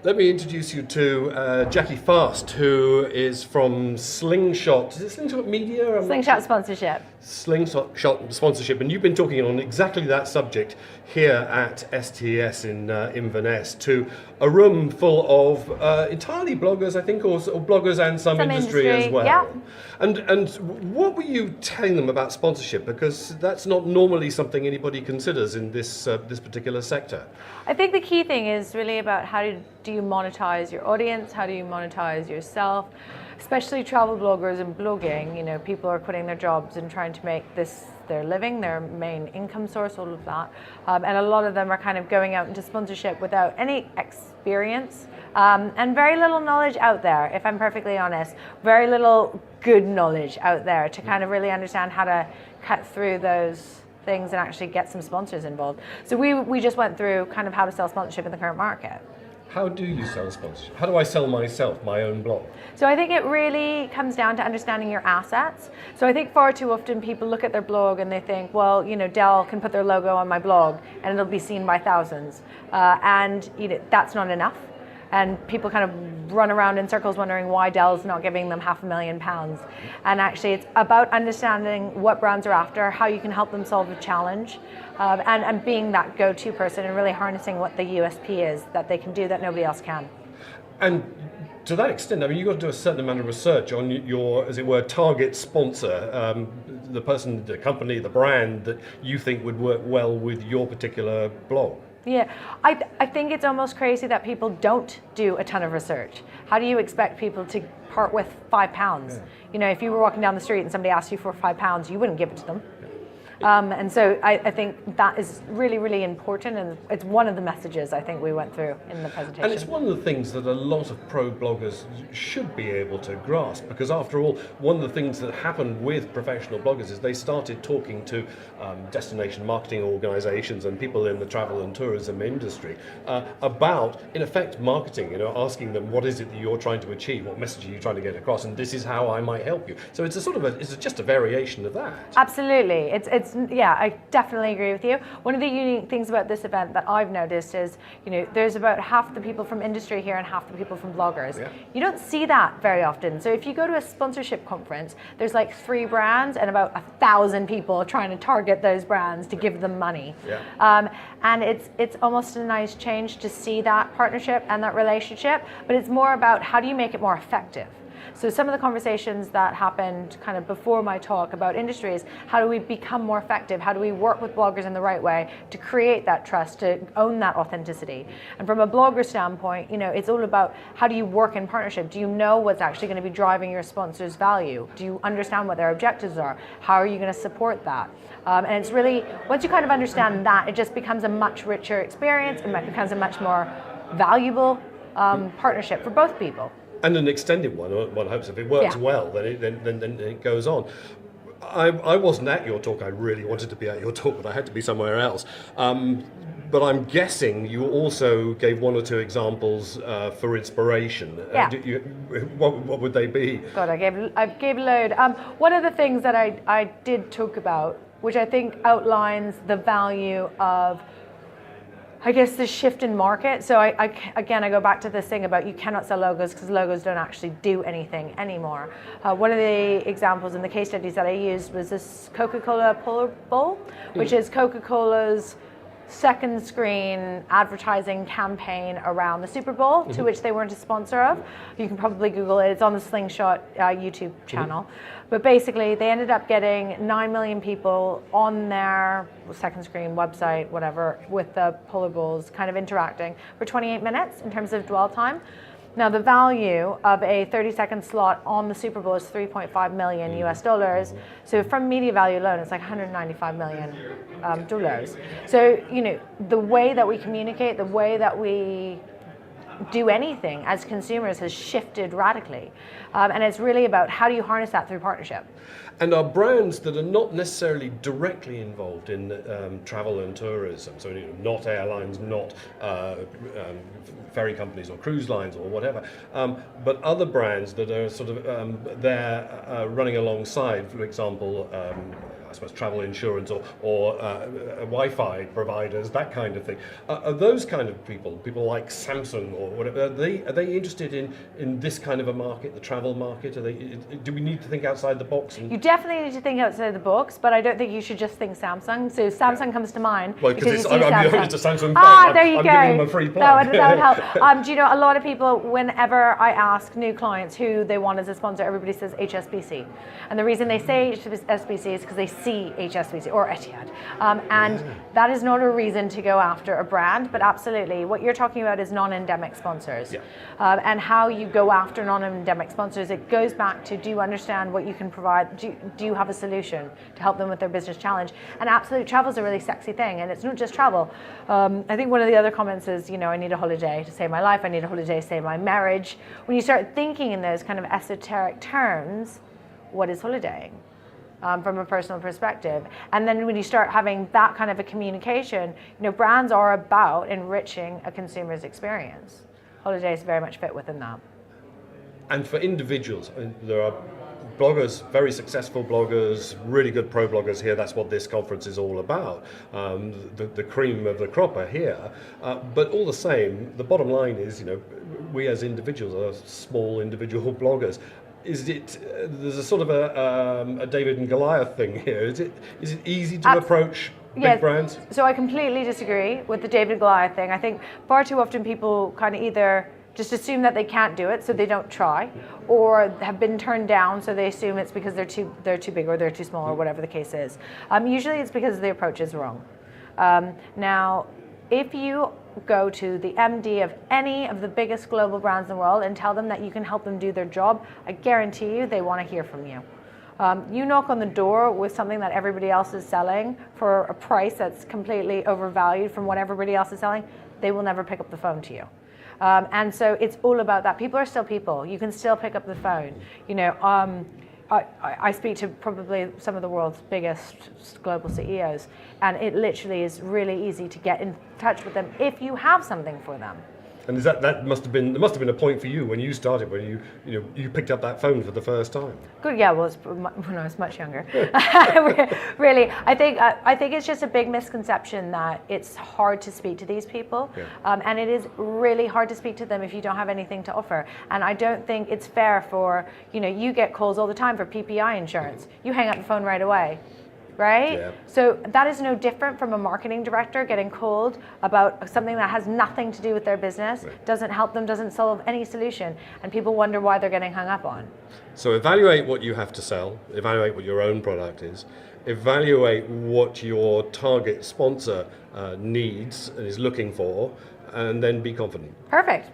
Let me introduce you to Jackie Fast, who is from Slingshot. Is it Slingshot Media? Slingshot Sponsorship. Slingshot Sponsorship, and you've been talking on exactly that subject here at STS in Inverness to a room full of entirely bloggers, I think, or bloggers and some industry as well. Yeah. And what were you telling them about sponsorship? Because that's not normally something anybody considers in this particular sector. I think the key thing is really about how do you monetize your audience? How do you monetize yourself? Especially travel bloggers and blogging, you know, people are quitting their jobs and trying to make this their living, their main income source, all of that. And a lot of them are kind of going out into sponsorship without any experience and very little knowledge out there, if I'm perfectly honest. Very little good knowledge out there to kind of really understand how to cut through those things and actually get some sponsors involved. So we just went through kind of how to sell sponsorship in the current market. How do you sell sponsorship? How do I sell myself, my own blog? So I think it really comes down to understanding your assets. So I think far too often people look at their blog and they think, well, you know, Dell can put their logo on my blog and it'll be seen by thousands. And you know, that's not enough. And people kind of run around in circles wondering why Dell's not giving them £500,000. And actually it's about understanding what brands are after, how you can help them solve a challenge, and being that go-to person and really harnessing what the USP is that they can do that nobody else can. And to that extent, I mean, you've got to do a certain amount of research on your, as it were, target sponsor, the person, the company, the brand that you think would work well with your particular blog. Yeah, I think it's almost crazy that people don't do a ton of research. How do you expect people to part with £5? Yeah. You know, if you were walking down the street and somebody asked you for £5, you wouldn't give it to them. And so I think that is really, really important, and it's one of the messages I think we went through in the presentation. And it's one of the things that a lot of pro bloggers should be able to grasp, because after all, one of the things that happened with professional bloggers is they started talking to destination marketing organizations and people in the travel and tourism industry about, in effect, marketing, you know, asking them what is it that you're trying to achieve, what message are you trying to get across, and this is how I might help you. So it's a sort of it's just a variation of that. Absolutely. Yeah, I definitely agree with you. One of the unique things about this event that I've noticed is, you know, there's about half the people from industry here and half the people from bloggers. Yeah. You don't see that very often. So if you go to a sponsorship conference, there's like 3 brands and about 1,000 people trying to target those brands to give them money. Yeah. And it's almost a nice change to see that partnership and that relationship, but it's more about how do you make it more effective. So some of the conversations that happened kind of before my talk about industries, how do we become more effective? How do we work with bloggers in the right way to create that trust, to own that authenticity? And from a blogger standpoint, you know, it's all about how do you work in partnership? Do you know what's actually going to be driving your sponsor's value? Do you understand what their objectives are? How are you going to support that? And it's really, once you kind of understand that, it just becomes a much richer experience and it becomes a much more valuable partnership for both people. And an extended one hopes. If it works well, then it goes on. I wasn't at your talk. I really wanted to be at your talk, but I had to be somewhere else. But I'm guessing you also gave 1 or 2 examples for inspiration. Yeah. What would they be? God, I gave a load. One of the things that I did talk about, which I think outlines the value of, I guess, the shift in market. So again, I go back to this thing about you cannot sell logos because logos don't actually do anything anymore. One of the examples in the case studies that I used was this Coca-Cola Polar Bowl, which is Coca-Cola's second screen advertising campaign around the Super Bowl, to which they weren't a sponsor of. You can probably Google it. It's on the Slingshot YouTube channel. But basically, they ended up getting 9 million people on their second screen website, whatever, with the Polar Bowls kind of interacting for 28 minutes in terms of dwell time. Now, the value of a 30-second slot on the Super Bowl is $3.5 million US dollars. So from media value alone, it's like $195 million dollars. So, you know, the way that we communicate, the way that we do anything as consumers has shifted radically. And it's really about how do you harness that through partnership. And are brands that are not necessarily directly involved in travel and tourism, so you know, not airlines, not ferry companies or cruise lines or whatever, but other brands that are sort of there running alongside, for example, suppose, travel insurance or Wi-Fi providers, that kind of thing. Are those kind of people like Samsung or whatever, are they interested in this kind of a market, the travel market? Do we need to think outside the box? You definitely need to think outside the box, but I don't think you should just think Samsung. So Samsung comes to mind. Well, because I'm just a Samsung fan. There you I'm go. giving them a free plug. That would help. Do you know, a lot of people, whenever I ask new clients who they want as a sponsor, everybody says HSBC. And the reason they say HSBC is because they see HSBC or Etihad. And that is not a reason to go after a brand, but absolutely, what you're talking about is non-endemic sponsors. Yeah. And how you go after non-endemic sponsors, it goes back to, do you understand what you can provide? Do you have a solution to help them with their business challenge? And absolutely, travel is a really sexy thing, and it's not just travel. I think one of the other comments is, I need a holiday to save my life, I need a holiday to save my marriage. When you start thinking in those kind of esoteric terms, what is holidaying? From a personal perspective. And then when you start having that kind of a communication, brands are about enriching a consumer's experience. Holidays very much fit within that. And for individuals, there are bloggers, very successful bloggers, really good pro bloggers here. That's what this conference is all about. The cream of the crop are here. But all the same, the bottom line is, we as individuals are small individual bloggers. There's a sort of a David and Goliath thing here. Is it easy to approach big brands? So I completely disagree with the David and Goliath thing. I think far too often people kind of either just assume that they can't do it, so they don't try, or have been turned down, so they assume it's because they're too big or they're too small or whatever the case is. Usually it's because the approach is wrong. Now, if you go to the MD of any of the biggest global brands in the world and tell them that you can help them do their job, I guarantee you they want to hear from you. You knock on the door with something that everybody else is selling for a price that's completely overvalued from what everybody else is selling, they will never pick up the phone to you. And so it's all about that. People are still people. You can still pick up the phone. I speak to probably some of the world's biggest global CEOs, and it literally is really easy to get in touch with them if you have something for them. And there must have been a point for you when you started, when you picked up that phone for the first time. Good, yeah. Well, when I was much younger. Really, I think it's just a big misconception that it's hard to speak to these people, and it is really hard to speak to them if you don't have anything to offer. And I don't think it's fair for you get calls all the time for PPI insurance. You hang up the phone right away. Right? Yeah. So that is no different from a marketing director getting called about something that has nothing to do with their business, doesn't help them, doesn't solve any solution, and people wonder why they're getting hung up on. So evaluate what you have to sell, evaluate what your own product is, evaluate what your target sponsor needs and is looking for, and then be confident. Perfect.